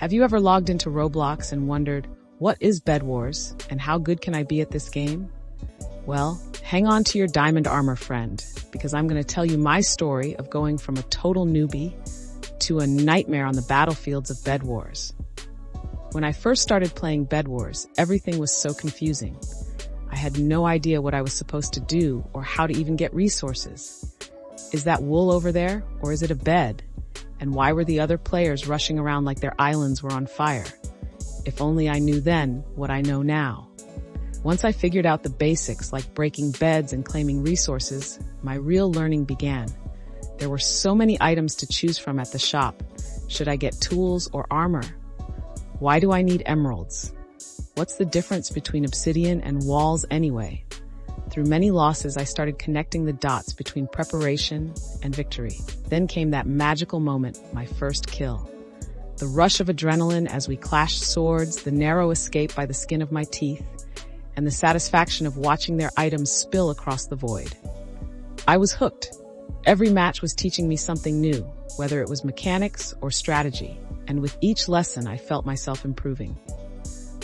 Have you ever logged into Roblox and wondered, what is Bedwars and how good can I be at this game? Well, hang on to your diamond armor, friend, because I'm going to tell you my story of going from a total newbie to a nightmare on the battlefields of Bedwars. When I first started playing Bedwars, everything was so confusing. I had no idea what I was supposed to do or how to even get resources. Is that wool over there, or is it a bed? And why were the other players rushing around like their islands were on fire? If only I knew then what I know now. Once I figured out the basics like breaking beds and claiming resources, my real learning began. There were so many items to choose from at the shop. Should I get tools or armor? Why do I need emeralds? What's the difference between obsidian and walls anyway? Through many losses, I started connecting the dots between preparation and victory. Then came that magical moment, my first kill. The rush of adrenaline as we clashed swords, the narrow escape by the skin of my teeth, and the satisfaction of watching their items spill across the void. I was hooked. Every match was teaching me something new, whether it was mechanics or strategy, and with each lesson I felt myself improving.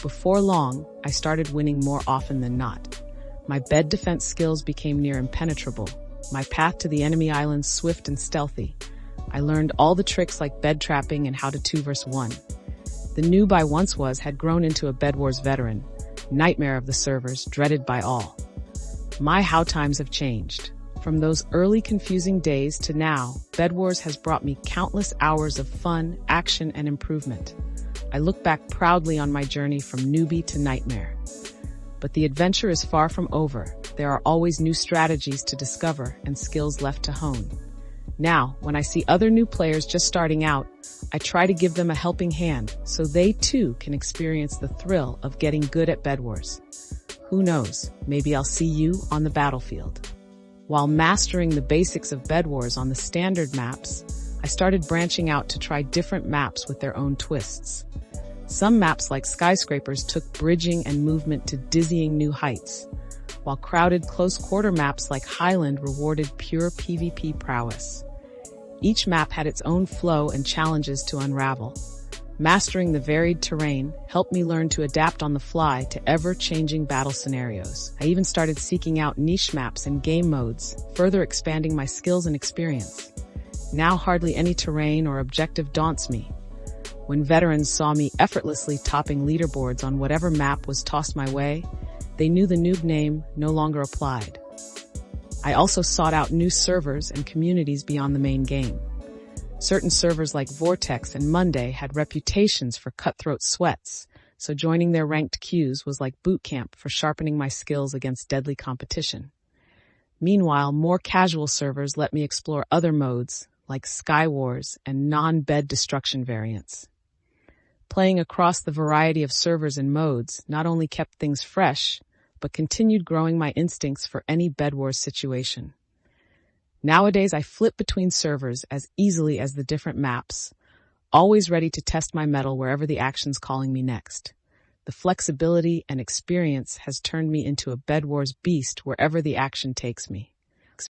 Before long, I started winning more often than not. My bed defense skills became near impenetrable, my path to the enemy islands swift and stealthy. I learned all the tricks like bed trapping and how to 2v1. The noob I once was had grown into a Bedwars veteran, nightmare of the servers, dreaded by all. My how times have changed. From those early confusing days to now, Bedwars has brought me countless hours of fun, action, and improvement. I look back proudly on my journey from newbie to nightmare. But the adventure is far from over. There are always new strategies to discover and skills left to hone. Now, when I see other new players just starting out, I try to give them a helping hand so they too can experience the thrill of getting good at Bedwars. Who knows, maybe I'll see you on the battlefield. While mastering the basics of Bedwars on the standard maps, I started branching out to try different maps with their own twists. Some maps like skyscrapers took bridging and movement to dizzying new heights, while crowded close-quarter maps like Highland rewarded pure PvP prowess. Each map had its own flow and challenges to unravel. Mastering the varied terrain helped me learn to adapt on the fly to ever-changing battle scenarios. I even started seeking out niche maps and game modes, further expanding my skills and experience. Now hardly any terrain or objective daunts me. When veterans saw me effortlessly topping leaderboards on whatever map was tossed my way, they knew the noob name no longer applied. I also sought out new servers and communities beyond the main game. Certain servers like Vortex and Monday had reputations for cutthroat sweats, so joining their ranked queues was like boot camp for sharpening my skills against deadly competition. Meanwhile, more casual servers let me explore other modes like Sky Wars and non-bed destruction variants. Playing across the variety of servers and modes not only kept things fresh, but continued growing my instincts for any Bedwars situation. Nowadays, I flip between servers as easily as the different maps, always ready to test my mettle wherever the action's calling me next. The flexibility and experience has turned me into a Bedwars beast wherever the action takes me.